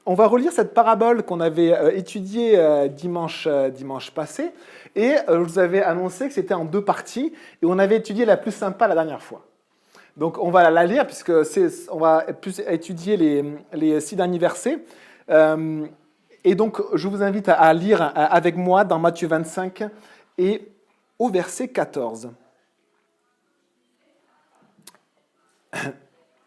on va relire cette parabole qu'on avait étudiée dimanche passé. Et je vous avais annoncé que c'était en 2 parties. Et on avait étudié la plus sympa la dernière fois. Donc on va la lire puisque on va plus étudier les 6 derniers versets. Et donc je vous invite à lire avec moi dans Matthieu 25 et au verset 14.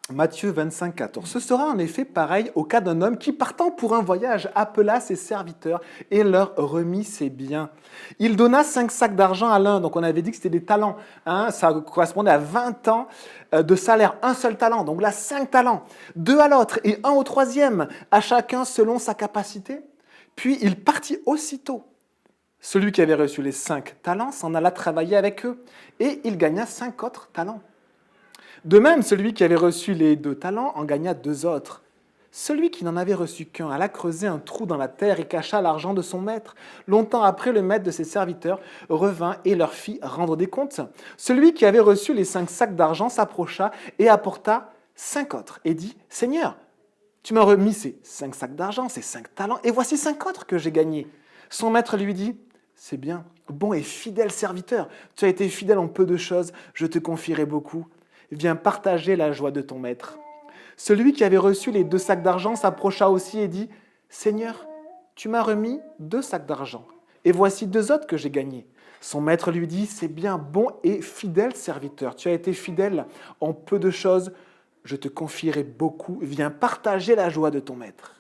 Matthieu 25, 14. Ce sera en effet pareil au cas d'un homme qui, partant pour un voyage, appela ses serviteurs et leur remit ses biens. Il donna 5 sacs d'argent à l'un, donc on avait dit que c'était des talents. Ça correspondait à 20 ans de salaire, un seul talent, donc là 5 talents. 2 à l'autre et 1 au troisième, à chacun selon sa capacité. Puis il partit aussitôt. Celui qui avait reçu les 5 talents s'en alla travailler avec eux et il gagna 5 autres talents. De même, celui qui avait reçu les 2 talents en gagna 2 autres. Celui qui n'en avait reçu qu'un alla creuser un trou dans la terre et cacha l'argent de son maître. Longtemps après, le maître de ses serviteurs revint et leur fit rendre des comptes. Celui qui avait reçu les 5 sacs d'argent s'approcha et apporta 5 autres et dit « Seigneur, tu m'as remis ces 5 sacs d'argent, ces 5 talents, et voici 5 autres que j'ai gagnés. » Son maître lui dit « C'est bien, bon et fidèle serviteur, tu as été fidèle en peu de choses, je te confierai beaucoup. Viens partager la joie de ton maître. » Celui qui avait reçu les 2 sacs d'argent s'approcha aussi et dit « Seigneur, tu m'as remis 2 sacs d'argent, et voici 2 autres que j'ai gagnés. » Son maître lui dit « C'est bien, bon et fidèle serviteur, tu as été fidèle en peu de choses, je te confierai beaucoup, viens partager la joie de ton maître. »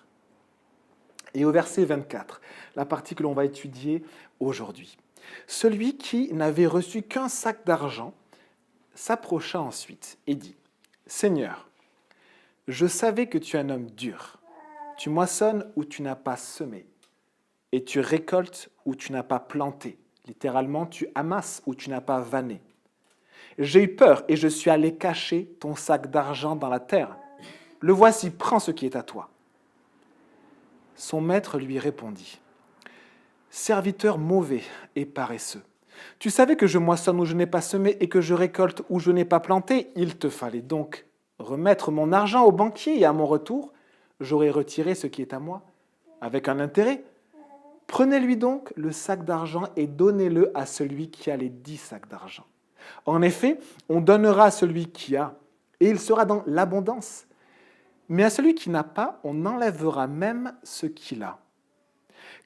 Et au verset 24, la partie que l'on va étudier aujourd'hui. Celui qui n'avait reçu qu'un sac d'argent s'approcha ensuite et dit « Seigneur, je savais que tu es un homme dur. Tu moissonnes où tu n'as pas semé, et tu récoltes où tu n'as pas planté. » Littéralement, tu amasses où tu n'as pas vanné. « J'ai eu peur et je suis allé cacher ton sac d'argent dans la terre. Le voici, prends ce qui est à toi. » Son maître lui répondit « Serviteur mauvais et paresseux. Tu savais que je moissonne où je n'ai pas semé et que je récolte où je n'ai pas planté. Il te fallait donc remettre mon argent au banquier et à mon retour, j'aurais retiré ce qui est à moi, avec un intérêt. Prenez-lui donc le sac d'argent et donnez-le à celui qui a les 10 sacs d'argent. En effet, on donnera à celui qui a, et il sera dans l'abondance. Mais à celui qui n'a pas, on enlèvera même ce qu'il a.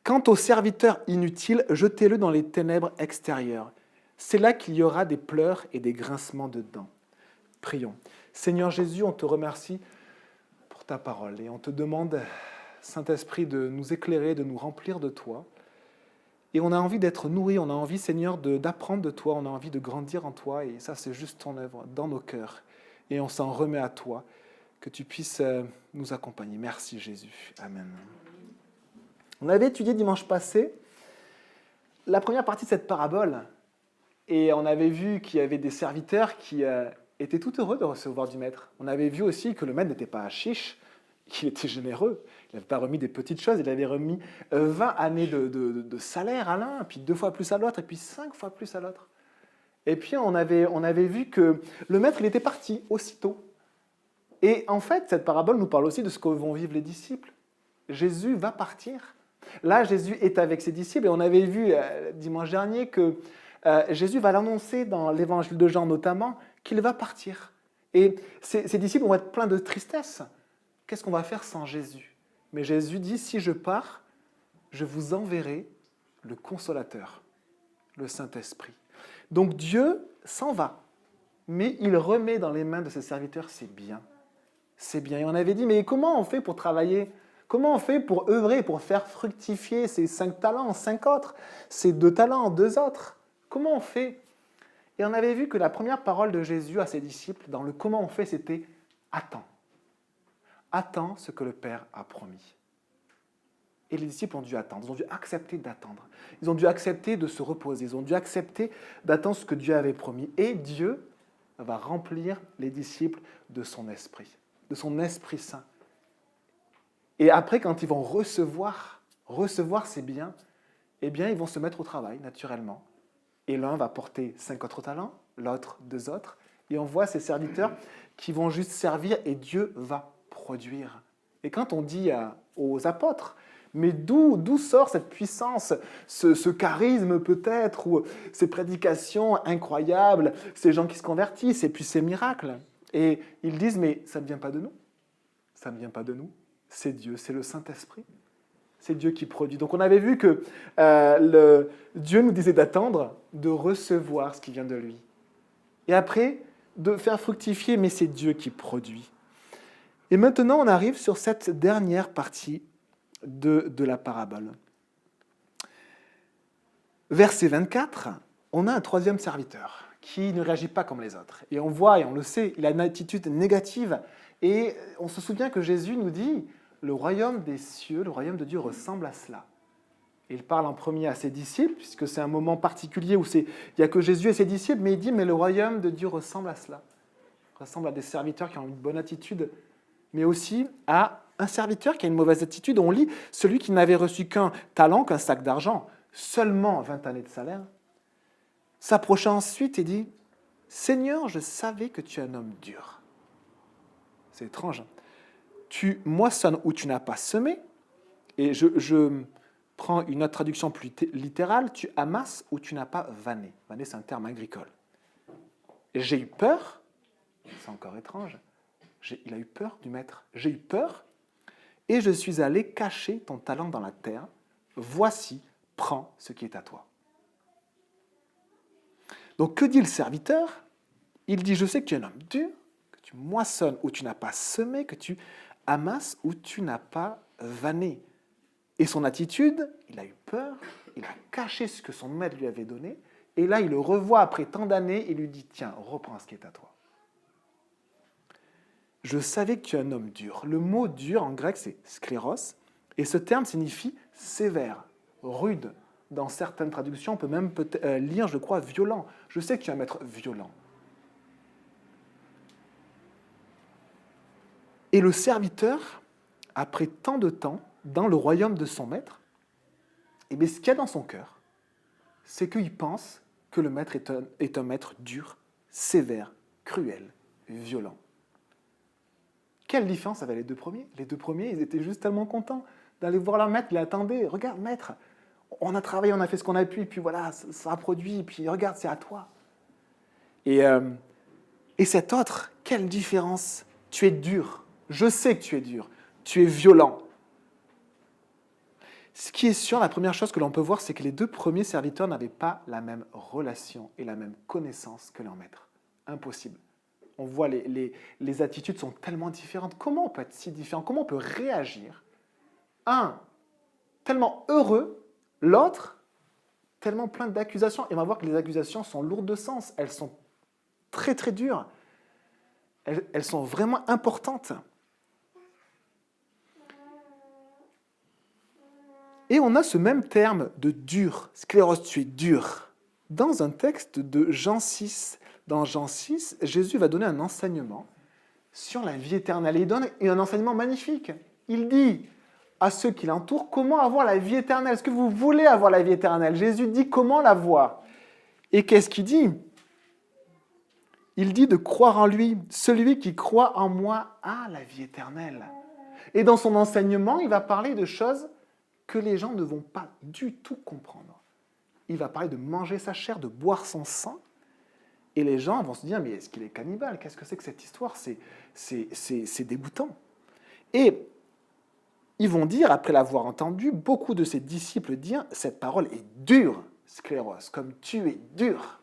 Quant au serviteur inutile, jetez-le dans les ténèbres extérieures. C'est là qu'il y aura des pleurs et des grincements de dents. Prions. Seigneur Jésus, on te remercie pour ta parole et on te demande, Saint-Esprit, de nous éclairer, de nous remplir de toi. Et on a envie d'être nourri, on a envie, Seigneur, d'apprendre de toi, on a envie de grandir en toi et ça, c'est juste ton œuvre dans nos cœurs. Et on s'en remet à toi, que tu puisses nous accompagner. Merci Jésus. Amen. On avait étudié dimanche passé la première partie de cette parabole et on avait vu qu'il y avait des serviteurs qui étaient tout heureux de recevoir du maître. On avait vu aussi que le maître n'était pas chiche, qu'il était généreux. Il n'avait pas remis des petites choses, il avait remis 20 années de salaire à l'un, puis 2 fois plus à l'autre, et puis 5 fois plus à l'autre. Et puis on avait vu que le maître, il était parti aussitôt. Et en fait, cette parabole nous parle aussi de ce que vont vivre les disciples. Jésus va partir. Là, Jésus est avec ses disciples et on avait vu dimanche dernier que Jésus va l'annoncer dans l'évangile de Jean notamment, qu'il va partir. Et ses disciples vont être pleins de tristesse. Qu'est-ce qu'on va faire sans Jésus? Mais Jésus dit, si je pars, je vous enverrai le Consolateur, le Saint-Esprit. Donc Dieu s'en va, mais il remet dans les mains de ses serviteurs ses biens. C'est bien. Et on avait dit, mais comment on fait pour travailler? Comment on fait pour œuvrer, pour faire fructifier ces 5 talents, 5 autres, ces 2 talents, 2 autres? Comment on fait? Et on avait vu que la première parole de Jésus à ses disciples, dans le comment on fait, c'était « Attends. Attends ce que le Père a promis. » Et les disciples ont dû attendre, ils ont dû accepter d'attendre. Ils ont dû accepter de se reposer, ils ont dû accepter d'attendre ce que Dieu avait promis. Et Dieu va remplir les disciples de son Esprit Saint. Et après, quand ils vont recevoir ces biens, eh bien, ils vont se mettre au travail, naturellement. Et l'un va porter 5 autres talents, l'autre 2 autres. Et on voit ces serviteurs qui vont juste servir et Dieu va produire. Et quand on dit aux apôtres. Mais d'où sort cette puissance, ce charisme peut-être, ou ces prédications incroyables, ces gens qui se convertissent, et puis ces miracles? Et ils disent, mais ça ne vient pas de nous. Ça ne vient pas de nous. C'est Dieu, c'est le Saint-Esprit. C'est Dieu qui produit. Donc on avait vu que Dieu nous disait d'attendre, de recevoir ce qui vient de lui. Et après, de faire fructifier, mais c'est Dieu qui produit. Et maintenant, on arrive sur cette dernière partie de la parabole. Verset 24, on a un troisième serviteur qui ne réagit pas comme les autres. Et on voit, et on le sait, il a une attitude négative. Et on se souvient que Jésus nous dit, le royaume des cieux, le royaume de Dieu ressemble à cela. Et il parle en premier à ses disciples, puisque c'est un moment particulier où il n'y a que Jésus et ses disciples, mais il dit, mais le royaume de Dieu ressemble à cela. Ressemble à des serviteurs qui ont une bonne attitude, mais aussi à un serviteur qui a une mauvaise attitude. On lit, celui qui n'avait reçu qu'un talent, qu'un sac d'argent, seulement 20 années de salaire, s'approcha ensuite et dit, « Seigneur, je savais que tu es un homme dur. » C'est étrange. Tu moissonnes où tu n'as pas semé, et je prends une autre traduction plus littérale, tu amasses où tu n'as pas vanné. Vanner, c'est un terme agricole. J'ai eu peur, c'est encore étrange, il a eu peur du maître. J'ai eu peur, et je suis allé cacher ton talent dans la terre. Voici, prends ce qui est à toi. Donc, que dit le serviteur? Il dit, je sais que tu es un homme dur, que tu moissonnes où tu n'as pas semé, que tu amasses où tu n'as pas vanné. Et son attitude, il a eu peur, il a caché ce que son maître lui avait donné, et là, il le revoit après tant d'années et lui dit, tiens, reprends ce qui est à toi. Je savais que tu es un homme dur. Le mot dur en grec, c'est skléros, et ce terme signifie sévère, rude. Dans certaines traductions, on peut même lire, je crois, violent. Je sais que tu es un maître violent. Et le serviteur, après tant de temps, dans le royaume de son maître, eh bien, ce qu'il y a dans son cœur, c'est qu'il pense que le maître est un maître dur, sévère, cruel, violent. Quelle différence avec les deux premiers? Les deux premiers, ils étaient juste tellement contents d'aller voir leur maître. Ils attendaient, regarde maître, on a travaillé, on a fait ce qu'on a pu, et puis voilà, ça a produit, et puis regarde, c'est à toi. Et cet autre, quelle différence? Tu es dur, je sais que tu es dur, tu es violent. Ce qui est sûr, la première chose que l'on peut voir, c'est que les deux premiers serviteurs n'avaient pas la même relation et la même connaissance que leur maître. Impossible. On voit les attitudes sont tellement différentes. Comment on peut être si différent? Comment on peut réagir? Un, tellement heureux, l'autre, tellement plein d'accusations. Et on va voir que les accusations sont lourdes de sens. Elles sont très très dures. Elles sont vraiment importantes. Et on a ce même terme de dur, scléros, tu es dur, dans un texte de Jean 6. Dans Jean 6, Jésus va donner un enseignement sur la vie éternelle. Et il donne un enseignement magnifique. Il dit à ceux qui l'entourent comment avoir la vie éternelle. Est-ce que vous voulez avoir la vie éternelle? Jésus dit comment l'avoir. Et qu'est-ce qu'il dit? Il dit de croire en lui. Celui qui croit en moi a la vie éternelle. Et dans son enseignement, il va parler de choses que les gens ne vont pas du tout comprendre. Il va parler de manger sa chair, de boire son sang, et les gens vont se dire, mais est-ce qu'il est cannibale? Qu'est-ce que c'est que cette histoire? C'est dégoûtant. Et ils vont dire, après l'avoir entendu, beaucoup de ses disciples dire, cette parole est dure, scléros, comme tu es dur,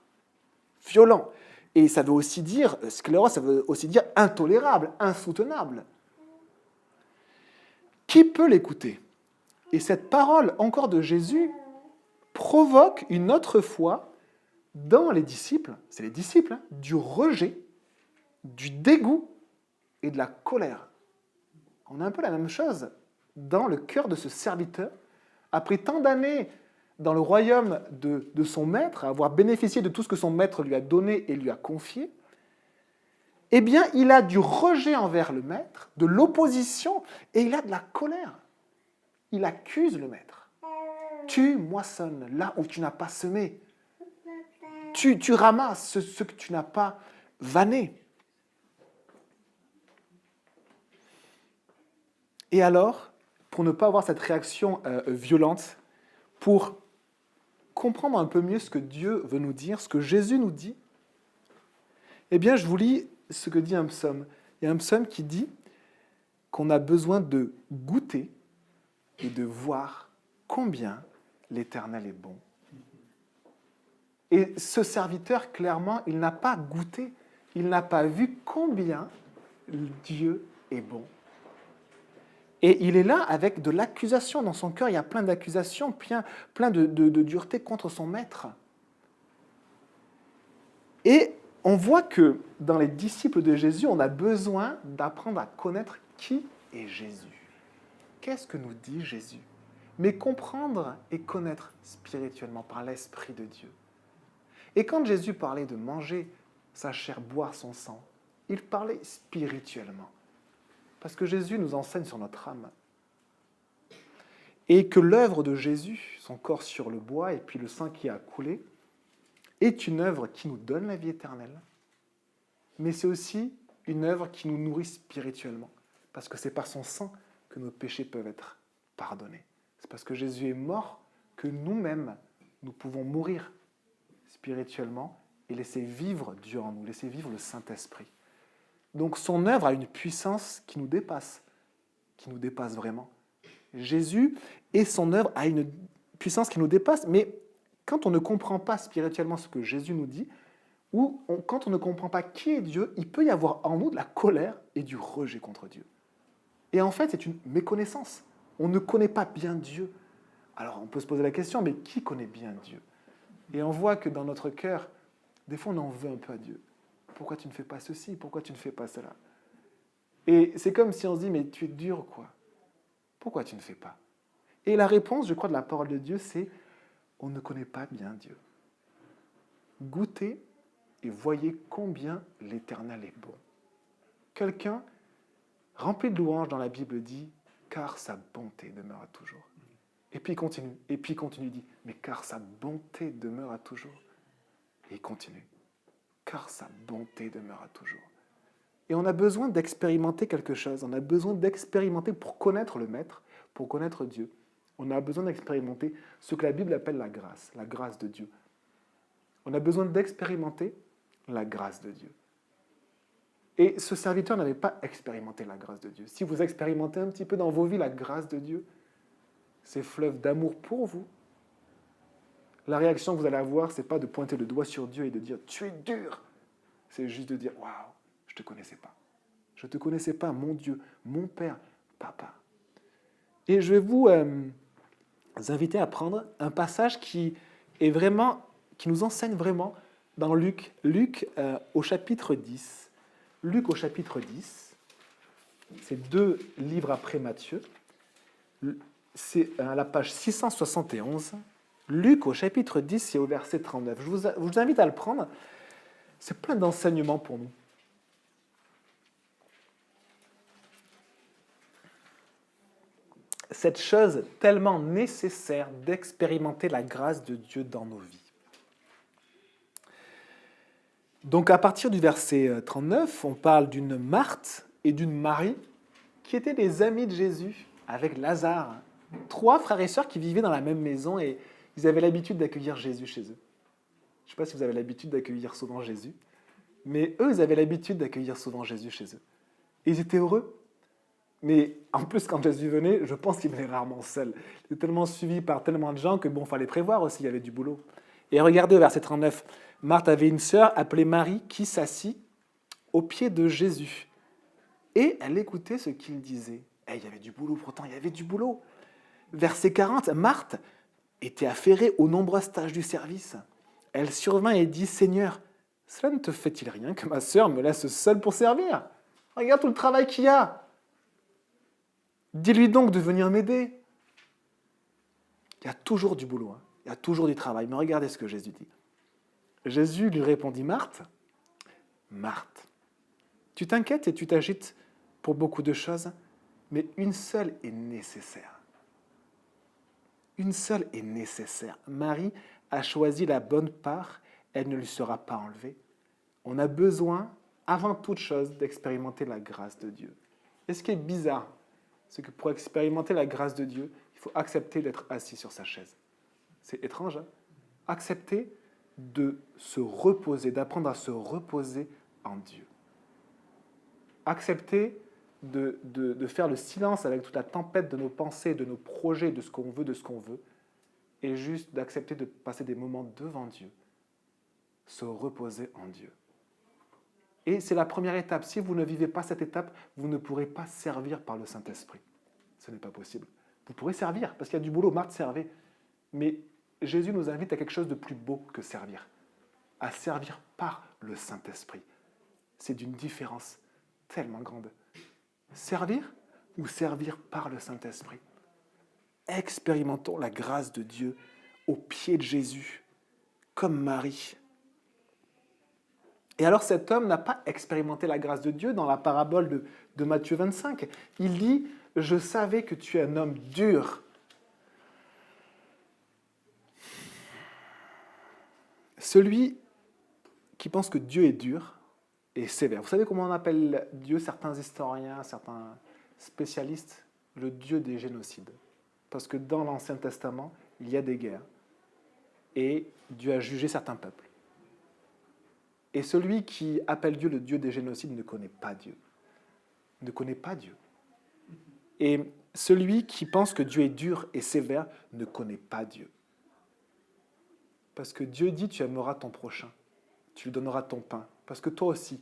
violent. Et ça veut aussi dire, scléros, ça veut aussi dire intolérable, insoutenable. Qui peut l'écouter? Et cette parole encore de Jésus provoque une autre foi dans les disciples, c'est les disciples, du rejet, du dégoût et de la colère. On a un peu la même chose dans le cœur de ce serviteur. Après tant d'années dans le royaume de son maître, à avoir bénéficié de tout ce que son maître lui a donné et lui a confié, eh bien, il a du rejet envers le maître, de l'opposition, et il a de la colère. Il accuse le maître. Tu moissonnes là où tu n'as pas semé. Tu ramasses ce que tu n'as pas vanné. Et alors, pour ne pas avoir cette réaction violente, pour comprendre un peu mieux ce que Dieu veut nous dire, ce que Jésus nous dit, eh bien, je vous lis ce que dit un psaume. Il y a un psaume qui dit qu'on a besoin de goûter et de voir combien l'Éternel est bon. Et ce serviteur, clairement, il n'a pas goûté, il n'a pas vu combien Dieu est bon. Et il est là avec de l'accusation. Dans son cœur, il y a plein d'accusations, plein de dureté contre son maître. Et on voit que dans les disciples de Jésus, on a besoin d'apprendre à connaître qui est Jésus. Qu'est-ce que nous dit Jésus? Mais comprendre et connaître spirituellement par l'Esprit de Dieu. Et quand Jésus parlait de manger sa chair, boire son sang, il parlait spirituellement. Parce que Jésus nous enseigne sur notre âme. Et que l'œuvre de Jésus, son corps sur le bois et puis le sang qui a coulé, est une œuvre qui nous donne la vie éternelle, mais c'est aussi une œuvre qui nous nourrit spirituellement. Parce que c'est par son sang que nos péchés peuvent être pardonnés. C'est parce que Jésus est mort que nous-mêmes, nous pouvons mourir spirituellement et laisser vivre Dieu en nous, laisser vivre le Saint-Esprit. Donc son œuvre a une puissance qui nous dépasse vraiment. Jésus et son œuvre a une puissance qui nous dépasse, mais quand on ne comprend pas spirituellement ce que Jésus nous dit, ou quand on ne comprend pas qui est Dieu, il peut y avoir en nous de la colère et du rejet contre Dieu. Et en fait, c'est une méconnaissance. On ne connaît pas bien Dieu. Alors on peut se poser la question, mais qui connaît bien Dieu? Et on voit que dans notre cœur, des fois on en veut un peu à Dieu. Pourquoi tu ne fais pas ceci? Pourquoi tu ne fais pas cela? Et c'est comme si on se dit, mais tu es dur, quoi. Pourquoi tu ne fais pas? Et la réponse, je crois, de la parole de Dieu, c'est, on ne connaît pas bien Dieu. Goûtez et voyez combien l'Éternel est bon. Quelqu'un rempli de louanges dans la Bible dit, car sa bonté demeure à toujours. Et puis il continue, dit, mais car sa bonté demeure à toujours. Et il continue, car sa bonté demeure à toujours. Et on a besoin d'expérimenter quelque chose, on a besoin d'expérimenter pour connaître le Maître, pour connaître Dieu. On a besoin d'expérimenter ce que la Bible appelle la grâce de Dieu. On a besoin d'expérimenter la grâce de Dieu. Et ce serviteur n'avait pas expérimenté la grâce de Dieu. Si vous expérimentez un petit peu dans vos vies la grâce de Dieu, ces fleuves d'amour pour vous, la réaction que vous allez avoir, ce n'est pas de pointer le doigt sur Dieu et de dire « tu es dur ». C'est juste de dire « waouh, je ne te connaissais pas. Je ne te connaissais pas, mon Dieu, mon Père, Papa ». Et je vais vous inviter à prendre un passage qui nous enseigne vraiment dans Luc au chapitre 10. Luc au chapitre 10, c'est 2 livres après Matthieu. C'est à la page 671. Luc au chapitre 10, c'est au verset 39. Je vous invite à le prendre. C'est plein d'enseignements pour nous. Cette chose tellement nécessaire d'expérimenter la grâce de Dieu dans nos vies. Donc à partir du verset 39, on parle d'une Marthe et d'une Marie qui étaient des amis de Jésus avec Lazare. 3 frères et sœurs qui vivaient dans la même maison et ils avaient l'habitude d'accueillir Jésus chez eux. Je ne sais pas si vous avez l'habitude d'accueillir souvent Jésus, mais eux, ils avaient l'habitude d'accueillir souvent Jésus chez eux. Et ils étaient heureux. Mais en plus, quand Jésus venait, je pense qu'il venait rarement seul. Il était tellement suivi par tellement de gens que bon, fallait prévoir aussi, il y avait du boulot. Et regardez au verset 39, Marthe avait une sœur appelée Marie qui s'assit aux pieds de Jésus. Et elle écoutait ce qu'il disait. Et il y avait du boulot, pourtant, il y avait du boulot. Verset 40, Marthe était affairée aux nombreuses tâches du service. Elle survint et dit, « Seigneur, cela ne te fait-il rien que ma sœur me laisse seule pour servir? Regarde tout le travail qu'il y a. Dis-lui donc de venir m'aider. » Il y a toujours du boulot, hein. Il y a toujours du travail. Mais regardez ce que Jésus dit. Jésus lui répondit, « Marthe, Marthe, tu t'inquiètes et tu t'agites pour beaucoup de choses, mais une seule est nécessaire. Une seule est nécessaire. Marie a choisi la bonne part, elle ne lui sera pas enlevée. » On a besoin, avant toute chose, d'expérimenter la grâce de Dieu. Et ce qui est bizarre, c'est que pour expérimenter la grâce de Dieu, il faut accepter d'être assis sur sa chaise. C'est étrange, hein? Accepter de se reposer, d'apprendre à se reposer en Dieu. Accepter de faire le silence avec toute la tempête de nos pensées, de nos projets, de ce qu'on veut, et juste d'accepter de passer des moments devant Dieu, se reposer en Dieu. Et c'est la première étape. Si vous ne vivez pas cette étape, vous ne pourrez pas servir par le Saint-Esprit. Ce n'est pas possible. Vous pourrez servir, parce qu'il y a du boulot, Marthe servait. Mais Jésus nous invite à quelque chose de plus beau que servir. À servir par le Saint-Esprit. C'est d'une différence tellement grande. Servir ou servir par le Saint-Esprit. Expérimentons la grâce de Dieu au pied de Jésus, comme Marie. Et alors cet homme n'a pas expérimenté la grâce de Dieu dans la parabole de Matthieu 25. Il dit « Je savais que tu es un homme dur ». Celui qui pense que Dieu est dur est sévère. Vous savez comment on appelle Dieu, certains historiens, certains spécialistes? Le Dieu des génocides. Parce que dans l'Ancien Testament, il y a des guerres. Et Dieu a jugé certains peuples. Et celui qui appelle Dieu le Dieu des génocides ne connaît pas Dieu. Ne connaît pas Dieu. Et celui qui pense que Dieu est dur et sévère ne connaît pas Dieu. Parce que Dieu dit, tu aimeras ton prochain. Tu lui donneras ton pain. Parce que toi aussi,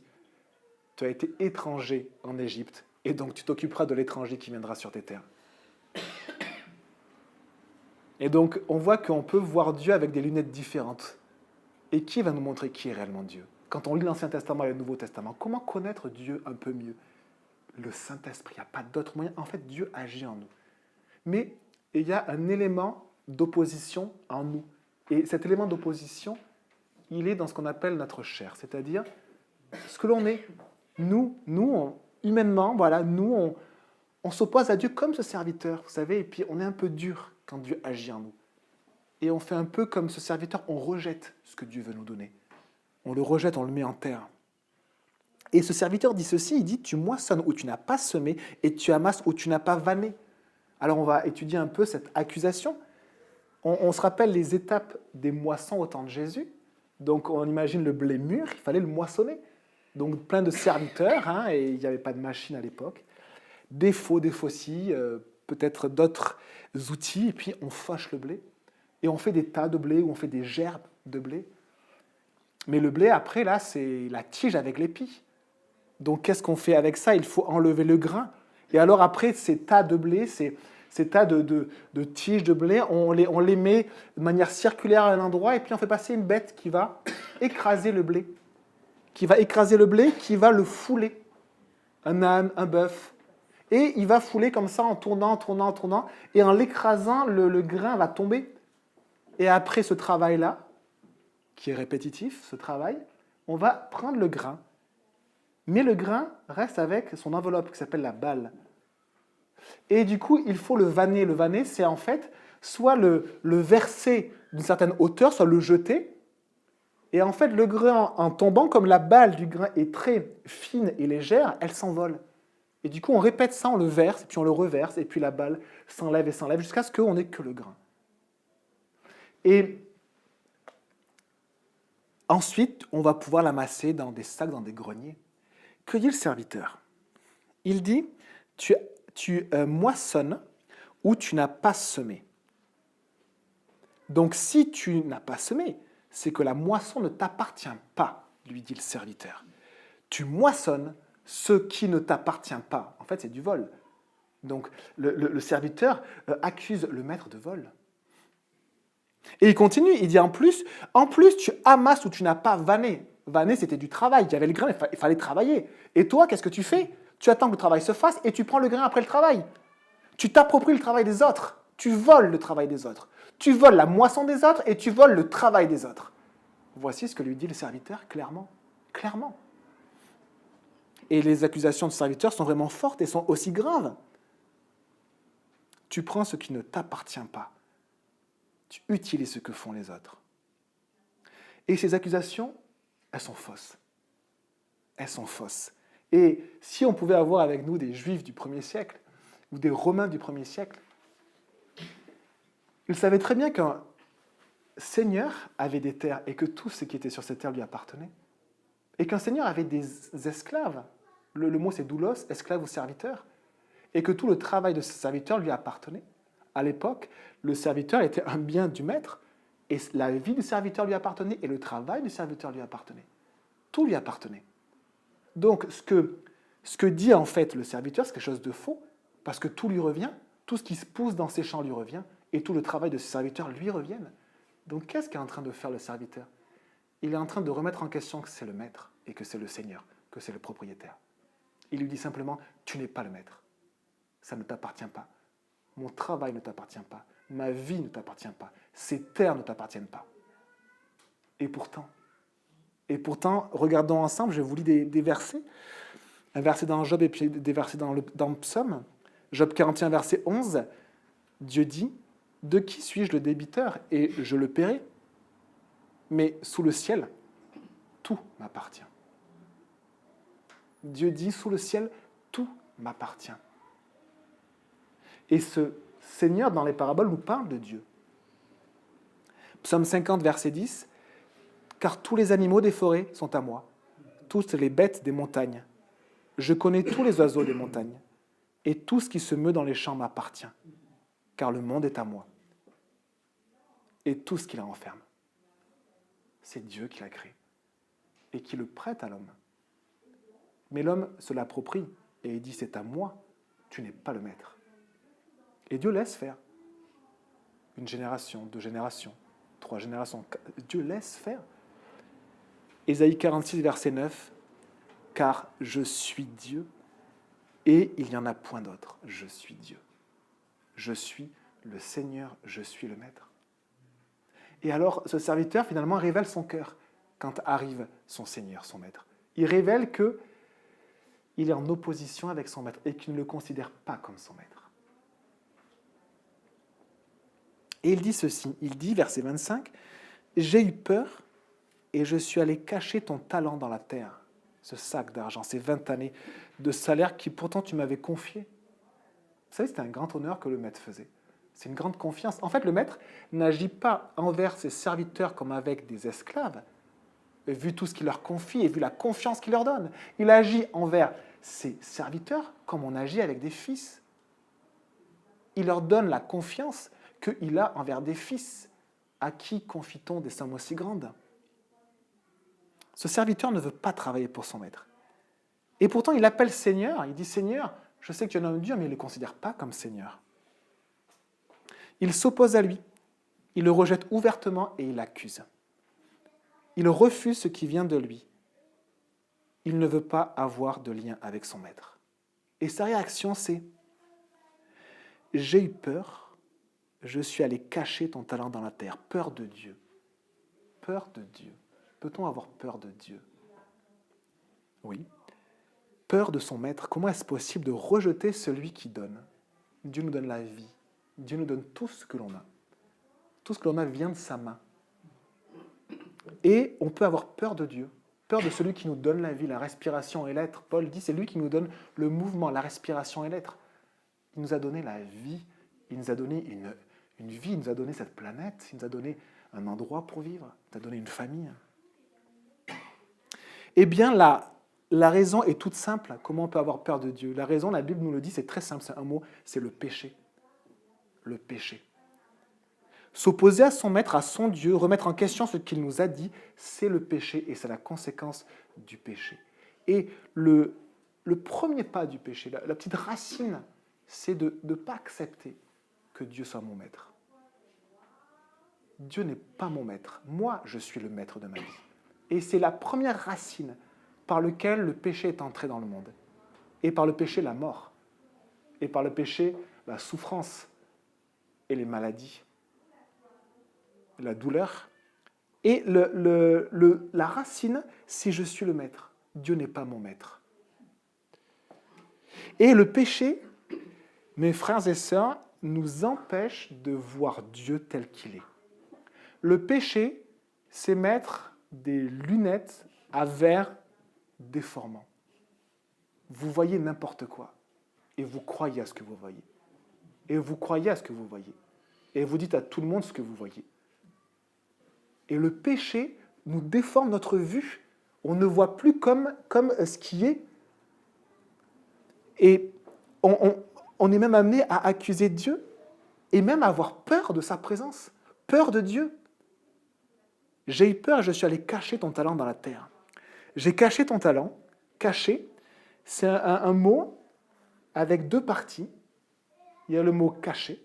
tu as été étranger en Égypte. Et donc tu t'occuperas de l'étranger qui viendra sur tes terres. Et donc on voit qu'on peut voir Dieu avec des lunettes différentes. Et qui va nous montrer qui est réellement Dieu? Quand on lit l'Ancien Testament et le Nouveau Testament, comment connaître Dieu un peu mieux? Le Saint-Esprit, il n'y a pas d'autre moyen. En fait, Dieu agit en nous. Mais il y a un élément d'opposition en nous. Et cet élément d'opposition, il est dans ce qu'on appelle notre chair, c'est-à-dire ce que l'on est. Humainement, voilà, on s'oppose à Dieu comme ce serviteur, vous savez, et puis on est un peu dur quand Dieu agit en nous. Et on fait un peu comme ce serviteur, on rejette ce que Dieu veut nous donner. On le rejette, on le met en terre. Et ce serviteur dit ceci, il dit, tu moissonnes où tu n'as pas semé et tu amasses où tu n'as pas vanné. Alors on va étudier un peu cette accusation. On se rappelle les étapes des moissons au temps de Jésus. Donc on imagine le blé mûr, il fallait le moissonner. Donc plein de serviteurs, hein, et il n'y avait pas de machine à l'époque. Des faucilles, peut-être d'autres outils, et puis on fauche le blé. Et on fait des tas de blé ou on fait des gerbes de blé. Mais le blé, après, là, c'est la tige avec l'épi. Donc qu'est-ce qu'on fait avec ça? Il faut enlever le grain. Et alors après, ces tas de blé, ces tas de tiges de blé, on les met de manière circulaire à un endroit et puis on fait passer une bête qui va écraser le blé. Qui va le fouler. Un âne, un bœuf. Et il va fouler comme ça en tournant. Et en l'écrasant, le grain va tomber. Et après ce travail-là, qui est répétitif, ce travail, on va prendre le grain. Mais le grain reste avec son enveloppe qui s'appelle la balle. Et du coup, il faut le vanner. Le vanner, c'est en fait soit le verser d'une certaine hauteur, soit le jeter. Et en fait, le grain, en tombant, comme la balle du grain est très fine et légère, elle s'envole. Et du coup, on répète ça, on le verse, et puis on le reverse, et puis la balle s'enlève, jusqu'à ce qu'on n'ait que le grain. Et ensuite, on va pouvoir l'amasser dans des sacs, dans des greniers. Que dit le serviteur? Il dit, tu moissonnes où tu n'as pas semé. Donc si tu n'as pas semé, c'est que la moisson ne t'appartient pas, lui dit le serviteur. Tu moissonnes ce qui ne t'appartient pas. En fait, c'est du vol. Donc le serviteur accuse le maître de vol. Et il continue, il dit en plus, tu amasses où tu n'as pas vanné. Vanner, c'était du travail, il y avait le grain, il fallait travailler. Et toi, qu'est-ce que tu fais? Tu attends que le travail se fasse et tu prends le grain après le travail. Tu t'appropries le travail des autres. Tu voles le travail des autres. Tu voles la moisson des autres et tu voles le travail des autres. Voici ce que lui dit le serviteur clairement. Clairement. Et les accusations du serviteur sont vraiment fortes et sont aussi graves. Tu prends ce qui ne t'appartient pas. Tu utilises ce que font les autres. Et ces accusations, elles sont fausses. Elles sont fausses. Et si on pouvait avoir avec nous des juifs du 1er siècle, ou des Romains du 1er siècle, ils savaient très bien qu'un seigneur avait des terres et que tout ce qui était sur ces terres lui appartenait. Et qu'un seigneur avait des esclaves. Le mot c'est doulos, esclave ou serviteur. Et que tout le travail de ce serviteur lui appartenait. À l'époque, le serviteur était un bien du maître, et la vie du serviteur lui appartenait, et le travail du serviteur lui appartenait. Tout lui appartenait. Donc, ce que dit en fait le serviteur, c'est quelque chose de faux, parce que tout lui revient, tout ce qui se pousse dans ses champs lui revient, et tout le travail de ce serviteur lui revient. Donc, qu'est-ce qu'est en train de faire le serviteur? Il est en train de remettre en question que c'est le maître, et que c'est le seigneur, que c'est le propriétaire. Il lui dit simplement, tu n'es pas le maître. Ça ne t'appartient pas. Mon travail ne t'appartient pas. Ma vie ne t'appartient pas. Ces terres ne t'appartiennent pas. Et pourtant, regardons ensemble, je vous lis des versets. Un verset dans Job et puis des versets dans le Psaume. Job 41, verset 11. Dieu dit, « De qui suis-je le débiteur et je le paierai? Mais sous le ciel, tout m'appartient. » Dieu dit, sous le ciel, tout m'appartient. Et ce Seigneur, dans les paraboles, nous parle de Dieu. Psaume 50, verset 10, « Car tous les animaux des forêts sont à moi, toutes les bêtes des montagnes. Je connais tous les oiseaux des montagnes, et tout ce qui se meut dans les champs m'appartient, car le monde est à moi, et tout ce qu'il renferme. » C'est Dieu qui l'a créé, et qui le prête à l'homme. Mais l'homme se l'approprie, et il dit, c'est à moi, tu n'es pas le maître. Et Dieu laisse faire. Une génération, 2 générations, 3 générations. Dieu laisse faire. Ésaïe 46, verset 9. « Car je suis Dieu, et il n'y en a point d'autre. Je suis Dieu. Je suis le Seigneur, je suis le Maître. » Et alors, ce serviteur, finalement, révèle son cœur quand arrive son Seigneur, son Maître. Il révèle qu'il est en opposition avec son Maître et qu'il ne le considère pas comme son Maître. Et il dit ceci, il dit, verset 25, « J'ai eu peur et je suis allé cacher ton talent dans la terre, ce sac d'argent, ces 20 années de salaire qui pourtant tu m'avais confié. » Vous savez, c'était un grand honneur que le maître faisait. C'est une grande confiance. En fait, le maître n'agit pas envers ses serviteurs comme avec des esclaves, vu tout ce qu'il leur confie et vu la confiance qu'il leur donne. Il agit envers ses serviteurs comme on agit avec des fils. Il leur donne la confiance qu'il a envers des fils. À qui confie-t-on des sommes aussi grandes? Ce serviteur ne veut pas travailler pour son maître. Et pourtant, il l'appelle Seigneur. Il dit, Seigneur, je sais que tu es un homme dur, mais il ne le considère pas comme Seigneur. Il s'oppose à lui. Il le rejette ouvertement et il l'accuse. Il refuse ce qui vient de lui. Il ne veut pas avoir de lien avec son maître. Et sa réaction, c'est « J'ai eu peur. Je suis allé cacher ton talent dans la terre. » Peur de Dieu. Peur de Dieu. Peut-on avoir peur de Dieu? Oui. Peur de son maître. Comment est-ce possible de rejeter celui qui donne? Dieu nous donne la vie. Dieu nous donne tout ce que l'on a. Tout ce que l'on a vient de sa main. Et on peut avoir peur de Dieu. Peur de celui qui nous donne la vie, la respiration et l'être. Paul dit, c'est lui qui nous donne le mouvement, la respiration et l'être. Il nous a donné la vie. Il nous a donné une vie, il nous a donné cette planète, il nous a donné un endroit pour vivre, il nous a donné une famille. Eh bien, la raison est toute simple. Comment on peut avoir peur de Dieu? La raison, la Bible nous le dit, c'est très simple, c'est un mot, c'est le péché. Le péché. S'opposer à son maître, à son Dieu, remettre en question ce qu'il nous a dit, c'est le péché et c'est la conséquence du péché. Et le premier pas du péché, la petite racine, c'est de ne pas accepter que Dieu soit mon maître. Dieu n'est pas mon maître. Moi, je suis le maître de ma vie. Et c'est la première racine par laquelle le péché est entré dans le monde. Et par le péché, la mort. Et par le péché, la souffrance et les maladies. La douleur. Et la racine, c'est je suis le maître. Dieu n'est pas mon maître. Et le péché, mes frères et sœurs, nous empêche de voir Dieu tel qu'il est. Le péché, c'est mettre des lunettes à verre déformants. Vous voyez n'importe quoi. et vous croyez à ce que vous voyez. Et vous croyez à ce que vous voyez. Et vous dites à tout le monde ce que vous voyez. Et le péché nous déforme notre vue. On ne voit plus comme ce qui est. Et on est même amené à accuser Dieu et même à avoir peur de sa présence, peur de Dieu. J'ai eu peur et je suis allé cacher ton talent dans la terre. J'ai caché ton talent. Caché, c'est un mot avec deux parties. Il y a le mot caché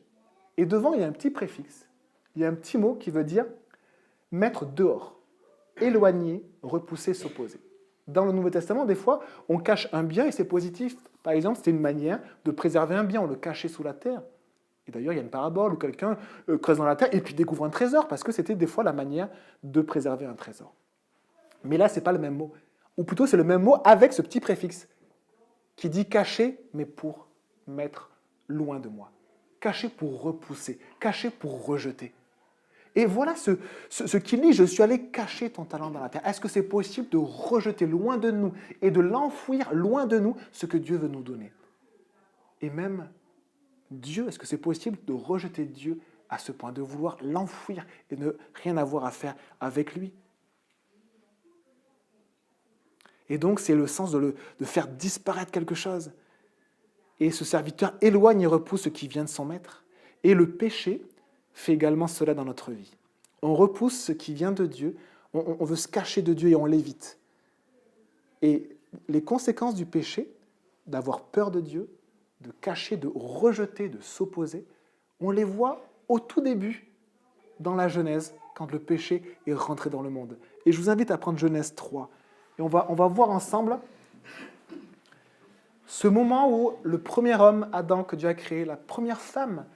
et devant, il y a un petit préfixe. Il y a un petit mot qui veut dire mettre dehors, éloigner, repousser, s'opposer. Dans le Nouveau Testament, des fois, on cache un bien et c'est positif. Par exemple, c'était une manière de préserver un bien, on le cachait sous la terre. Et d'ailleurs, il y a une parabole où quelqu'un creuse dans la terre et puis découvre un trésor, parce que c'était des fois la manière de préserver un trésor. Mais là, ce n'est pas le même mot. Ou plutôt, c'est le même mot avec ce petit préfixe qui dit cacher, mais pour mettre loin de moi. Cacher pour repousser, cacher pour rejeter. Et voilà ce qu'il dit, je suis allé cacher ton talent dans la terre. Est-ce que c'est possible de rejeter loin de nous et de l'enfouir loin de nous ce que Dieu veut nous donner? Et même Dieu, est-ce que c'est possible de rejeter Dieu à ce point, de vouloir l'enfouir et ne rien avoir à faire avec lui? Et donc c'est le sens de faire disparaître quelque chose. Et ce serviteur éloigne et repousse ce qui vient de son maître. Et le péché fait également cela dans notre vie. On repousse ce qui vient de Dieu, on veut se cacher de Dieu et on l'évite. Et les conséquences du péché, d'avoir peur de Dieu, de cacher, de rejeter, de s'opposer, on les voit au tout début dans la Genèse, quand le péché est rentré dans le monde. Et je vous invite à prendre Genèse 3. Et on va voir ensemble ce moment où le premier homme, Adam, que Dieu a créé, la première femme,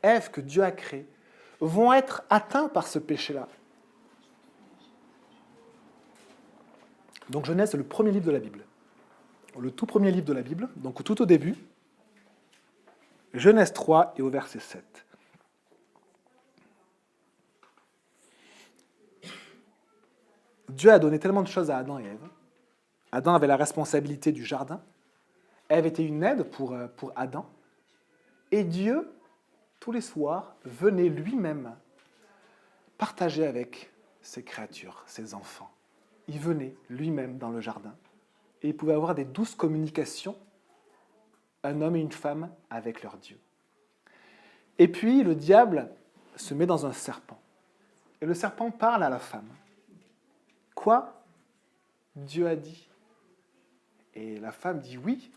Ève, que Dieu a créée, vont être atteints par ce péché-là. Donc Genèse, c'est le premier livre de la Bible. Le tout premier livre de la Bible, donc tout au début, Genèse 3 et au verset 7. Dieu a donné tellement de choses à Adam et Ève. Adam avait la responsabilité du jardin. Ève était une aide pour Adam. Et Dieu, tous les soirs, venait lui-même partager avec ses créatures, ses enfants. Il venait lui-même dans le jardin. Et il pouvait avoir des douces communications, un homme et une femme, avec leur Dieu. Et puis, le diable se met dans un serpent. Et le serpent parle à la femme. Quoi? Dieu a dit. Et la femme dit oui.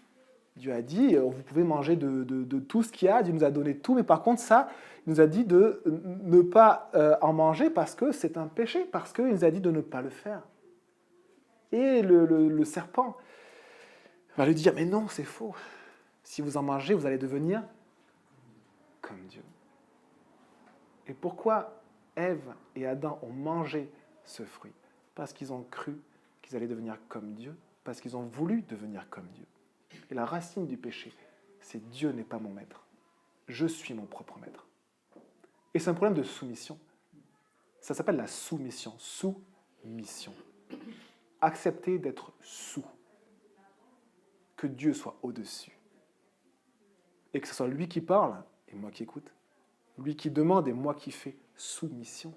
Dieu a dit, vous pouvez manger de tout ce qu'il y a, Dieu nous a donné tout, mais par contre ça, il nous a dit de ne pas en manger parce que c'est un péché, parce qu'il nous a dit de ne pas le faire. Et le serpent va lui dire, mais non, c'est faux. Si vous en mangez, vous allez devenir comme Dieu. Et pourquoi Ève et Adam ont mangé ce fruit? Parce qu'ils ont cru qu'ils allaient devenir comme Dieu, parce qu'ils ont voulu devenir comme Dieu. Et la racine du péché, c'est Dieu n'est pas mon maître. Je suis mon propre maître. Et c'est un problème de soumission. Ça s'appelle la soumission. Soumission. Accepter d'être sous. Que Dieu soit au-dessus. Et que ce soit lui qui parle et moi qui écoute. Lui qui demande et moi qui fais soumission.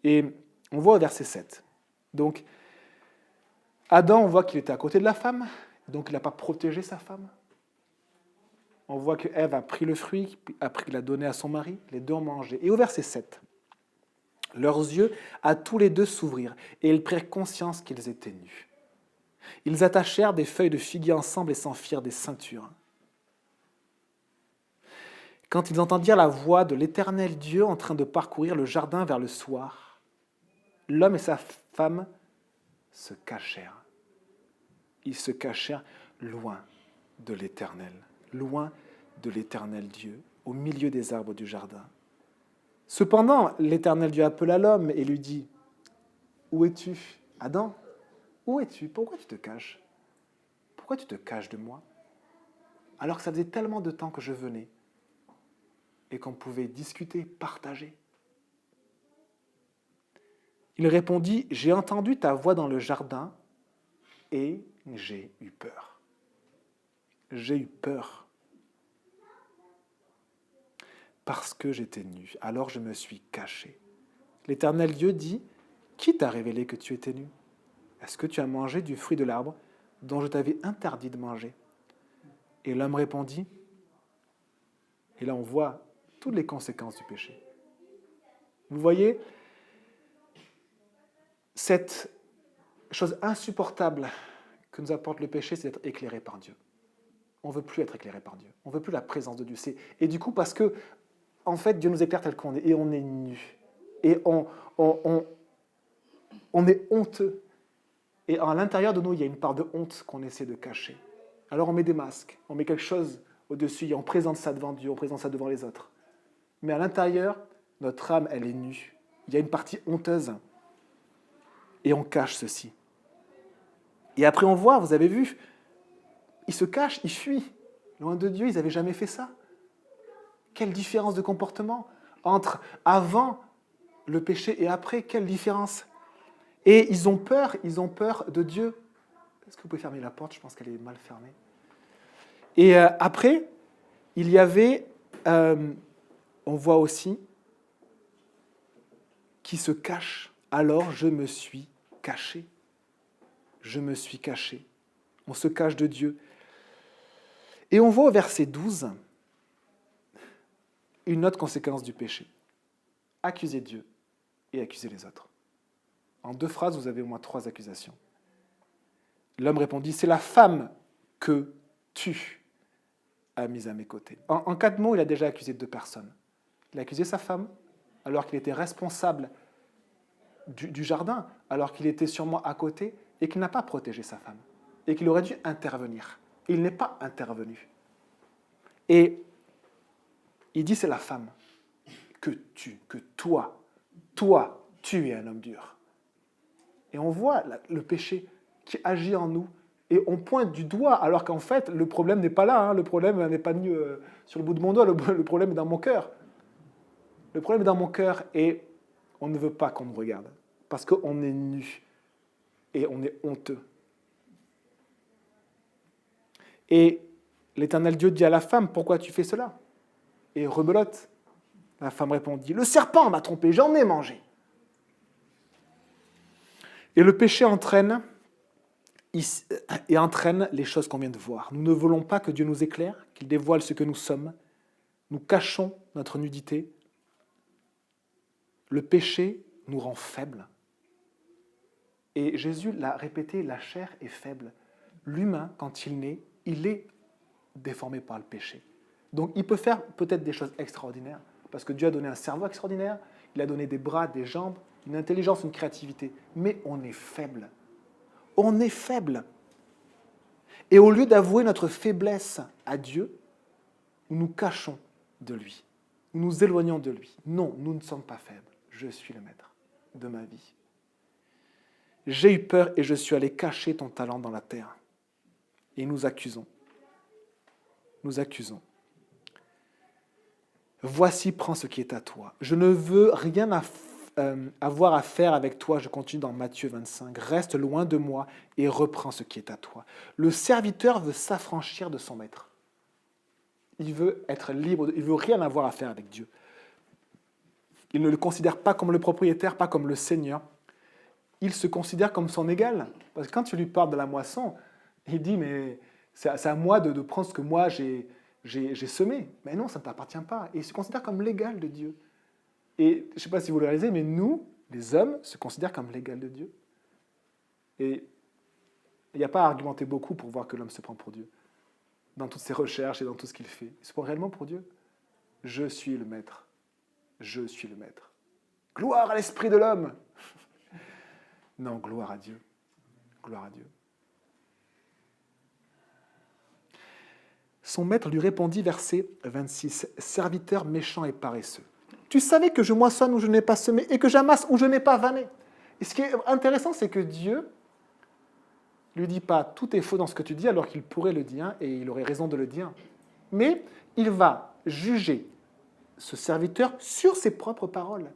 Et on voit au verset 7. Donc, Adam, on voit qu'il était à côté de la femme, donc il n'a pas protégé sa femme. On voit que Ève a pris le fruit, après qu'il l'a donné à son mari, les deux ont mangé. Et au verset 7, leurs yeux à tous les deux s'ouvrirent, et ils prirent conscience qu'ils étaient nus. Ils attachèrent des feuilles de figuier ensemble et s'en firent des ceintures. Quand ils entendirent la voix de l'Éternel Dieu en train de parcourir le jardin vers le soir, l'homme et sa femme se cachèrent. Ils se cachèrent loin de l'Éternel, loin de l'Éternel Dieu, au milieu des arbres du jardin. Cependant, l'Éternel Dieu appela l'homme et lui dit, « Où es-tu, Adam? Où es-tu? Pourquoi tu te caches? Pourquoi tu te caches de moi? Alors que ça faisait tellement de temps que je venais et qu'on pouvait discuter, partager. » Il répondit, « J'ai entendu ta voix dans le jardin et j'ai eu peur. » j'ai eu peur parce que j'étais nu. Alors je me suis caché. L'Éternel Dieu dit, qui t'a révélé que tu étais nu? Est-ce que tu as mangé du fruit de l'arbre dont je t'avais interdit de manger? Et l'homme répondit, et là on voit toutes les conséquences du péché. Vous voyez, cette chose insupportable que nous apporte le péché, c'est d'être éclairé par Dieu. On ne veut plus être éclairé par Dieu. On ne veut plus la présence de Dieu. Et du coup, parce que, en fait, Dieu nous éclaire tel qu'on est, et on est nu. Et on est honteux. Et à l'intérieur de nous, il y a une part de honte qu'on essaie de cacher. Alors on met des masques, on met quelque chose au-dessus, et on présente ça devant Dieu, on présente ça devant les autres. Mais à l'intérieur, notre âme, elle est nue. Il y a une partie honteuse. Et on cache ceci. Et après on voit, vous avez vu, ils se cachent, ils fuient. Loin de Dieu, ils n'avaient jamais fait ça. Quelle différence de comportement entre avant le péché et après, quelle différence. Et ils ont peur de Dieu. Est-ce que vous pouvez fermer la porte? Je pense qu'elle est mal fermée. Et après, il y avait, on voit aussi, qui se cache. Alors je me suis caché. Je me suis caché. On se cache de Dieu. Et on voit au verset 12 une autre conséquence du péché. Accuser Dieu et accuser les autres. En 2 phrases, vous avez au moins 3 accusations. L'homme répondit, c'est la femme que tu as mise à mes côtés. En 4 mots, il a déjà accusé 2 personnes. Il a accusé sa femme, alors qu'il était responsable du jardin, alors qu'il était sûrement à côté, et qu'il n'a pas protégé sa femme, et qu'il aurait dû intervenir. Il n'est pas intervenu. Et il dit, c'est la femme que toi, tu es un homme dur. Et on voit le péché qui agit en nous, et on pointe du doigt, alors qu'en fait, le problème n'est pas là, le problème n'est pas sur le bout de mon doigt, le problème est dans mon cœur. Le problème est dans mon cœur, et on ne veut pas qu'on me regarde, parce qu'on est nu, et on est honteux. Et l'Éternel Dieu dit à la femme, pourquoi tu fais cela? Et rebelote. La femme répondit, le serpent m'a trompé, j'en ai mangé. Et le péché entraîne les choses qu'on vient de voir. Nous ne voulons pas que Dieu nous éclaire, qu'il dévoile ce que nous sommes. Nous cachons notre nudité. Le péché nous rend faibles. Et Jésus l'a répété, la chair est faible. L'humain, quand il naît, il est déformé par le péché. Donc il peut faire peut-être des choses extraordinaires, parce que Dieu a donné un cerveau extraordinaire, il a donné des bras, des jambes, une intelligence, une créativité. Mais on est faible. On est faible. Et au lieu d'avouer notre faiblesse à Dieu, nous nous cachons de lui. Nous nous éloignons de lui. Non, nous ne sommes pas faibles. Je suis le maître de ma vie. J'ai eu peur et je suis allé cacher ton talent dans la terre. Et nous accusons. Nous accusons. Voici, prends ce qui est à toi. Je ne veux rien avoir à faire avec toi, je continue dans Matthieu 25. Reste loin de moi et reprends ce qui est à toi. Le serviteur veut s'affranchir de son maître. Il veut être libre, il ne veut rien avoir à faire avec Dieu. Il ne le considère pas comme le propriétaire, pas comme le seigneur. Il se considère comme son égal. Parce que quand tu lui parles de la moisson, il dit, mais c'est à moi de prendre ce que moi j'ai semé. Mais non, ça ne t'appartient pas. Et il se considère comme l'égal de Dieu. Et je ne sais pas si vous le réalisez, mais nous, les hommes, se considèrent comme l'égal de Dieu. Et il n'y a pas à argumenter beaucoup pour voir que l'homme se prend pour Dieu. Dans toutes ses recherches et dans tout ce qu'il fait. Il se prend réellement pour Dieu. Je suis le maître. Je suis le maître. Gloire à l'esprit de l'homme. Non, gloire à Dieu. Gloire à Dieu. Son maître lui répondit, verset 26, « Serviteur méchant et paresseux, tu savais que je moissonne où je n'ai pas semé et que j'amasse où je n'ai pas vanné. » Et ce qui est intéressant, c'est que Dieu ne lui dit pas « Tout est faux dans ce que tu dis » alors qu'il pourrait le dire et il aurait raison de le dire. Mais il va juger ce serviteur sur ses propres paroles.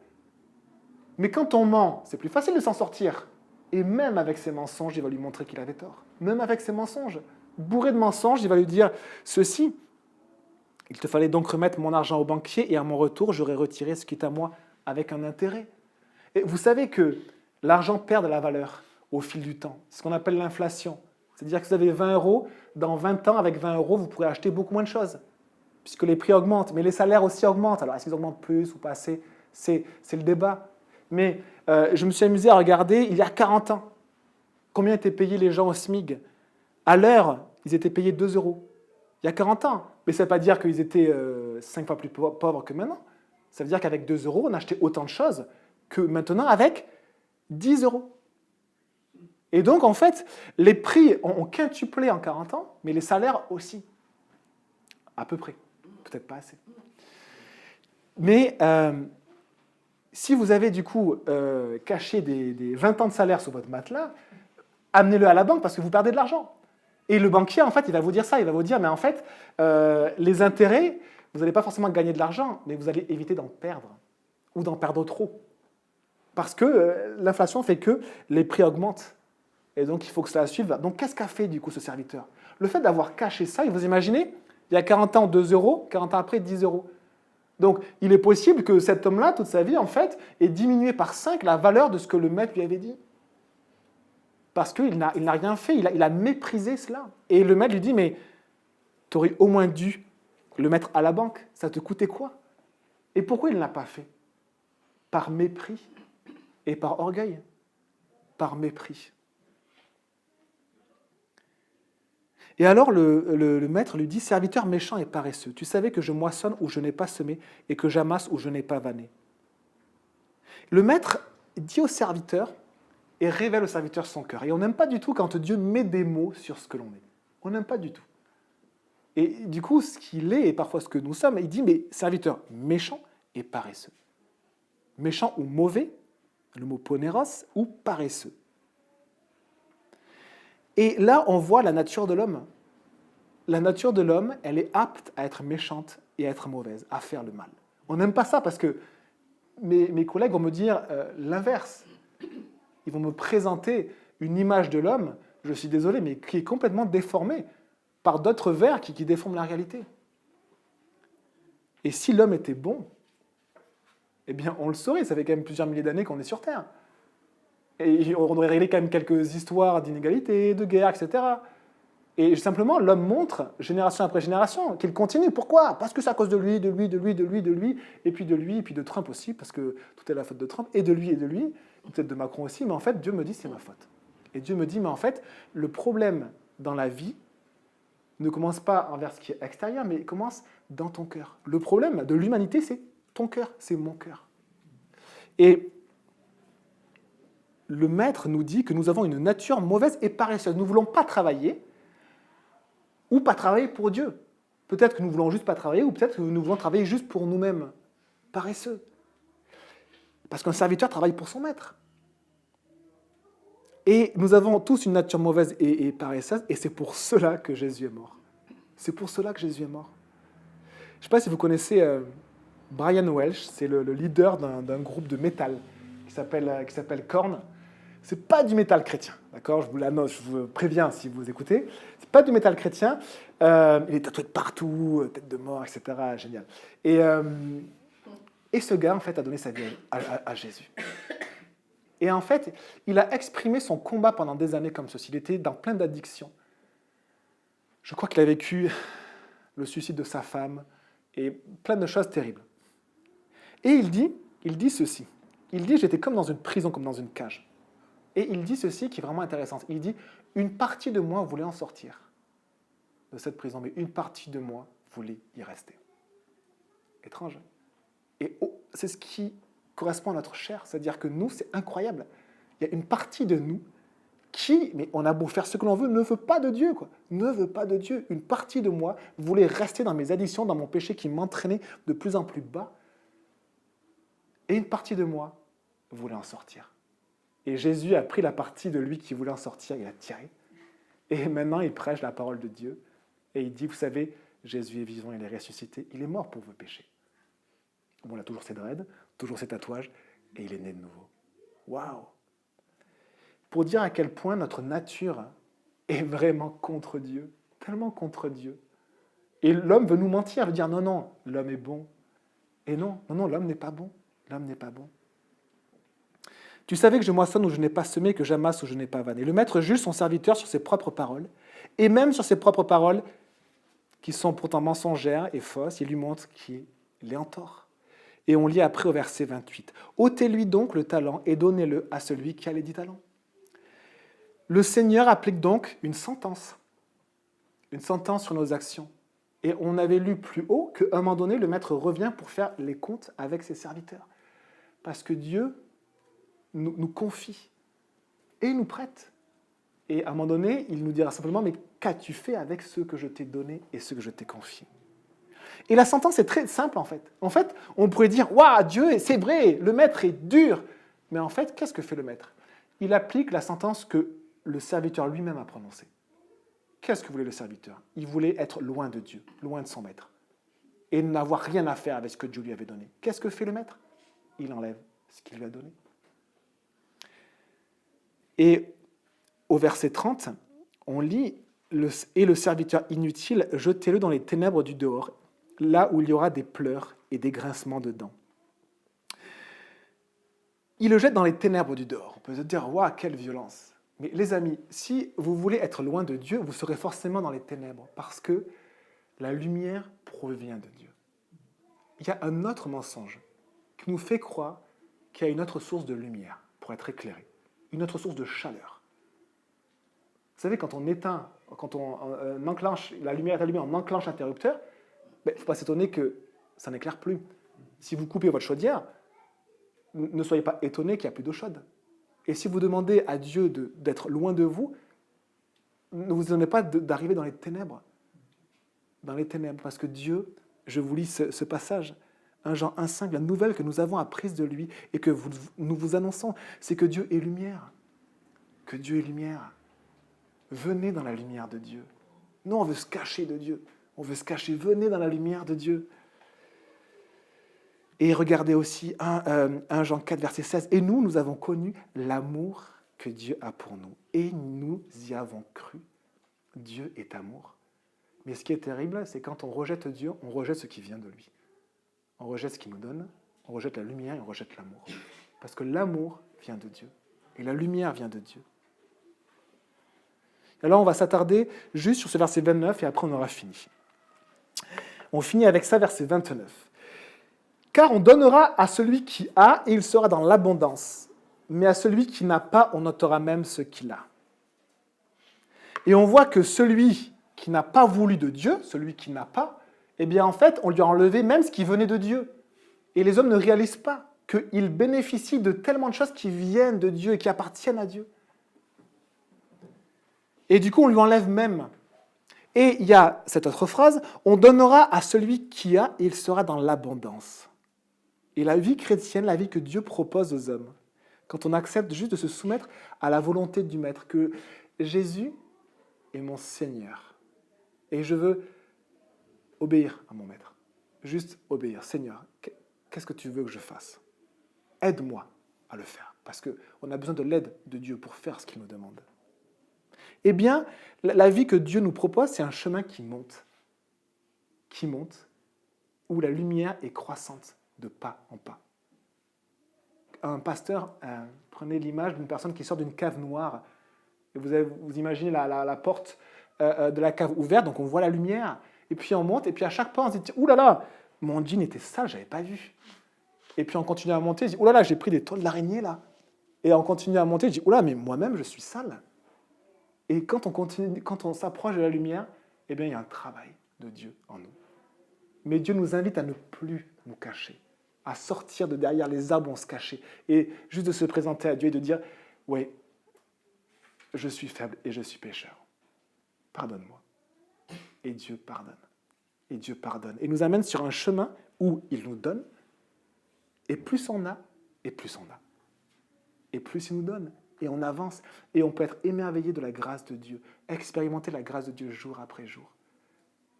Mais quand on ment, c'est plus facile de s'en sortir. Et même avec ses mensonges, il va lui montrer qu'il avait tort. Même avec ses mensonges. bourré de mensonges, il va lui dire ceci. Il te fallait donc remettre mon argent au banquier et à mon retour, j'aurais retiré ce qui est à moi avec un intérêt. Et vous savez que l'argent perd de la valeur au fil du temps. C'est ce qu'on appelle l'inflation. C'est-à-dire que vous avez 20 euros, dans 20 ans, avec 20 euros, vous pourrez acheter beaucoup moins de choses, puisque les prix augmentent, mais les salaires aussi augmentent. Alors, est-ce qu'ils augmentent plus ou pas assez? C'est le débat. Mais je me suis amusé à regarder, il y a 40 ans, combien étaient payés les gens au SMIC? À l'heure, ils étaient payés 2 euros. Il y a 40 ans. Mais ça ne veut pas dire qu'ils étaient 5 fois plus pauvres que maintenant. Ça veut dire qu'avec 2 euros, on achetait autant de choses que maintenant avec 10 euros. Et donc, en fait, les prix ont quintuplé en 40 ans, mais les salaires aussi. À peu près. Peut-être pas assez. Mais si vous avez du coup caché des 20 ans de salaire sous votre matelas, amenez-le à la banque parce que vous perdez de l'argent. Et le banquier, en fait, il va vous dire ça. Il va vous dire, mais en fait, les intérêts, vous n'allez pas forcément gagner de l'argent, mais vous allez éviter d'en perdre ou d'en perdre trop. Parce que l'inflation fait que les prix augmentent. Et donc, il faut que cela suive. Donc, qu'est-ce qu'a fait, du coup, ce serviteur? Le fait d'avoir caché ça, vous imaginez, il y a 40 ans, 2 euros, 40 ans après, 10 euros. Donc, il est possible que cet homme-là, toute sa vie, en fait, ait diminué par 5 la valeur de ce que le maître lui avait dit. Parce qu'il n'a rien fait, il a méprisé cela. Et le maître lui dit, mais tu aurais au moins dû le mettre à la banque, ça te coûtait quoi? Et pourquoi il ne l'a pas fait? Par mépris et par orgueil. Par mépris. Et alors le maître lui dit, serviteur méchant et paresseux, tu savais que je moissonne où je n'ai pas semé et que j'amasse où je n'ai pas vanné. Le maître dit au serviteur et révèle au serviteur son cœur. Et on n'aime pas du tout quand Dieu met des mots sur ce que l'on est. On n'aime pas du tout. Et du coup, ce qu'il est et parfois ce que nous sommes, il dit, mais serviteur méchant et paresseux. Méchant ou mauvais, le mot poneros, ou paresseux. Et là, on voit la nature de l'homme. La nature de l'homme, elle est apte à être méchante et à être mauvaise, à faire le mal. On n'aime pas ça parce que mes collègues vont me dire l'inverse. Ils vont me présenter une image de l'homme, je suis désolé, mais qui est complètement déformée par d'autres vers qui déforment la réalité. Et si l'homme était bon, eh bien, on le saurait. Ça fait quand même plusieurs milliers d'années qu'on est sur Terre. Et on aurait réglé quand même quelques histoires d'inégalité, de guerre, etc. Et simplement, l'homme montre, génération après génération, qu'il continue. Pourquoi? Parce que c'est à cause de lui, et puis de Trump aussi, parce que tout est la faute de Trump, et de lui, peut-être de Macron aussi, mais en fait, Dieu me dit c'est ma faute. Et Dieu me dit, mais en fait, le problème dans la vie ne commence pas envers ce qui est extérieur, mais il commence dans ton cœur. Le problème de l'humanité, c'est ton cœur, c'est mon cœur. Et le maître nous dit que nous avons une nature mauvaise et paresseuse. Nous ne voulons pas travailler, ou pas travailler pour Dieu. Peut-être que nous ne voulons juste pas travailler, ou peut-être que nous voulons travailler juste pour nous-mêmes. Paresseux. Parce qu'un serviteur travaille pour son maître. Et nous avons tous une nature mauvaise et paresseuse, et c'est pour cela que Jésus est mort. C'est pour cela que Jésus est mort. Je ne sais pas si vous connaissez Brian Welch, c'est le leader d'un groupe de métal qui s'appelle Korn. C'est pas du métal chrétien, d'accord? Je vous l'annonce, je vous préviens si vous écoutez. C'est pas du métal chrétien. Il est tatoué de partout, tête de mort, etc. Génial. Et ce gars, en fait, a donné sa vie à Jésus. Et en fait, il a exprimé son combat pendant des années comme ceci. Il était dans plein d'addictions. Je crois qu'il a vécu le suicide de sa femme et plein de choses terribles. Et il dit ceci. Il dit, j'étais comme dans une prison, comme dans une cage. Et il dit ceci qui est vraiment intéressant. Il dit, une partie de moi voulait en sortir de cette prison, mais une partie de moi voulait y rester. Étrange. Et c'est ce qui correspond à notre chair. C'est-à-dire que nous, c'est incroyable. Il y a une partie de nous qui, mais on a beau faire ce que l'on veut, ne veut pas de Dieu, quoi. Ne veut pas de Dieu. Une partie de moi voulait rester dans mes addictions, dans mon péché qui m'entraînait de plus en plus bas. Et une partie de moi voulait en sortir. Et Jésus a pris la partie de lui qui voulait en sortir, il l'a tiré. Et maintenant, il prêche la parole de Dieu. Et il dit, vous savez, Jésus est vivant, il est ressuscité, il est mort pour vos péchés. Bon, il a toujours ses dreads, toujours ses tatouages, et il est né de nouveau. Waouh! Pour dire à quel point notre nature est vraiment contre Dieu. tellement contre Dieu. Et l'homme veut nous mentir, veut dire non, non, l'homme est bon. Et non, non, non, l'homme n'est pas bon. L'homme n'est pas bon. Tu savais que je moissonne où je n'ai pas semé, que j'amasse où je n'ai pas vanné. Le maître juge son serviteur sur ses propres paroles, et même sur ses propres paroles, qui sont pourtant mensongères et fausses, il lui montre qu'il est en tort. Et on lit après au verset 28. Ôtez-lui donc le talent et donnez-le à celui qui a les 10 talents. Le Seigneur applique donc une sentence sur nos actions. Et on avait lu plus haut qu'à un moment donné, le maître revient pour faire les comptes avec ses serviteurs. Parce que Dieu nous confie et nous prête. Et à un moment donné, il nous dira simplement, mais qu'as-tu fait avec ce que je t'ai donné et ce que je t'ai confié? Et la sentence est très simple en fait. En fait, on pourrait dire, waouh, Dieu, c'est vrai, le maître est dur. Mais en fait, qu'est-ce que fait le maître? Il applique la sentence que le serviteur lui-même a prononcée. Qu'est-ce que voulait le serviteur? Il voulait être loin de Dieu, loin de son maître, et n'avoir rien à faire avec ce que Dieu lui avait donné. Qu'est-ce que fait le maître? Il enlève ce qu'il lui a donné. Et au verset 30, on lit « Et le serviteur inutile, jetez-le dans les ténèbres du dehors, là où il y aura des pleurs et des grincements de dents. » Il le jette dans les ténèbres du dehors. On peut se dire « Waouh, quelle violence !» Mais les amis, si vous voulez être loin de Dieu, vous serez forcément dans les ténèbres, parce que la lumière provient de Dieu. Il y a un autre mensonge qui nous fait croire qu'il y a une autre source de lumière pour être éclairé, une autre source de chaleur. Vous savez, quand on enclenche, la lumière est allumée, on enclenche l'interrupteur, il ne faut pas s'étonner que ça n'éclaire plus. Si vous coupez votre chaudière, ne soyez pas étonné qu'il n'y a plus d'eau chaude. Et si vous demandez à Dieu d'être loin de vous, ne vous étonnez pas d'arriver dans les ténèbres. Dans les ténèbres, parce que Dieu, je vous lis ce passage, 1 Jean 1,5, la nouvelle que nous avons apprise de lui et que nous vous annonçons, c'est que Dieu est lumière. Que Dieu est lumière. Venez dans la lumière de Dieu. Non, on veut se cacher de Dieu. On veut se cacher. Venez dans la lumière de Dieu. Et regardez aussi 1 Jean 4, verset 16. Et nous avons connu l'amour que Dieu a pour nous. Et nous y avons cru. Dieu est amour. Mais ce qui est terrible, c'est quand on rejette Dieu, on rejette ce qui vient de lui. On rejette ce qu'il nous donne, on rejette la lumière et on rejette l'amour. Parce que l'amour vient de Dieu. Et la lumière vient de Dieu. Alors on va s'attarder juste sur ce verset 29 et après on aura fini. On finit avec ça, verset 29. Car on donnera à celui qui a et il sera dans l'abondance. Mais à celui qui n'a pas, on ôtera même ce qu'il a. Et on voit que celui qui n'a pas voulu de Dieu, celui qui n'a pas, eh bien en fait, on lui a enlevé même ce qui venait de Dieu. Et les hommes ne réalisent pas qu'ils bénéficient de tellement de choses qui viennent de Dieu et qui appartiennent à Dieu. Et du coup, on lui enlève même. Et il y a cette autre phrase, on donnera à celui qui a et il sera dans l'abondance. Et la vie chrétienne, la vie que Dieu propose aux hommes, quand on accepte juste de se soumettre à la volonté du Maître, que Jésus est mon Seigneur. Et je veux obéir à mon Maître. Juste obéir. Seigneur, qu'est-ce que tu veux que je fasse? Aide-moi à le faire. Parce qu'on a besoin de l'aide de Dieu pour faire ce qu'il nous demande. Eh bien, la vie que Dieu nous propose, c'est un chemin qui monte, où la lumière est croissante de pas en pas. Un pasteur, prenez l'image d'une personne qui sort d'une cave noire, et vous imaginez la porte de la cave ouverte, donc on voit la lumière, et puis on monte, et puis à chaque pas on se dit « Ouh là là, mon jean était sale, je n'avais pas vu ». Et puis on continue à monter, on se dit « Ouh là là, j'ai pris des toiles d'araignée là ». Et on continue à monter, je dis « Ouh là, mais moi-même je suis sale ». Et quand on s'approche de la lumière, eh bien, il y a un travail de Dieu en nous. Mais Dieu nous invite à ne plus nous cacher, à sortir de derrière les arbres où on se cachait, et juste de se présenter à Dieu et de dire « Oui, je suis faible et je suis pécheur. Pardonne-moi. » Et Dieu pardonne. Et Dieu pardonne. Et nous amène sur un chemin où il nous donne, et plus on a, et plus on a. Et plus il nous donne. Et on avance, et on peut être émerveillé de la grâce de Dieu, expérimenter la grâce de Dieu jour après jour,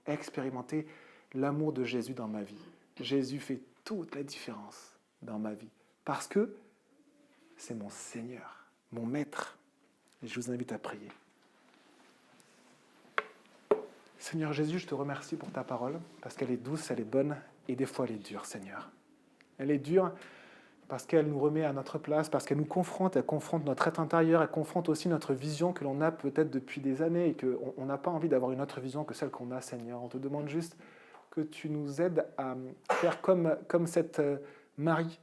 expérimenter l'amour de Jésus dans ma vie. Jésus fait toute la différence dans ma vie, parce que c'est mon Seigneur, mon Maître. Et je vous invite à prier. Seigneur Jésus, je te remercie pour ta parole, parce qu'elle est douce, elle est bonne, et des fois elle est dure, Seigneur. Elle est dure parce qu'elle nous remet à notre place, parce qu'elle nous confronte, elle confronte notre être intérieur, elle confronte aussi notre vision que l'on a peut-être depuis des années et qu'on n'a pas envie d'avoir une autre vision que celle qu'on a, Seigneur. On te demande juste que tu nous aides à faire comme cette Marie,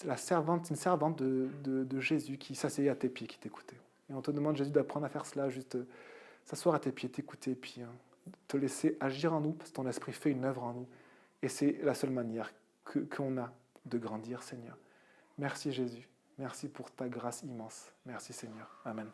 une servante de Jésus qui s'asseyait à tes pieds, qui t'écoutait. Et on te demande, Jésus, d'apprendre à faire cela, juste s'asseoir à tes pieds, t'écouter, puis te laisser agir en nous, parce que ton esprit fait une œuvre en nous. Et c'est la seule manière qu'on a de grandir, Seigneur. Merci Jésus. Merci pour ta grâce immense. Merci Seigneur. Amen.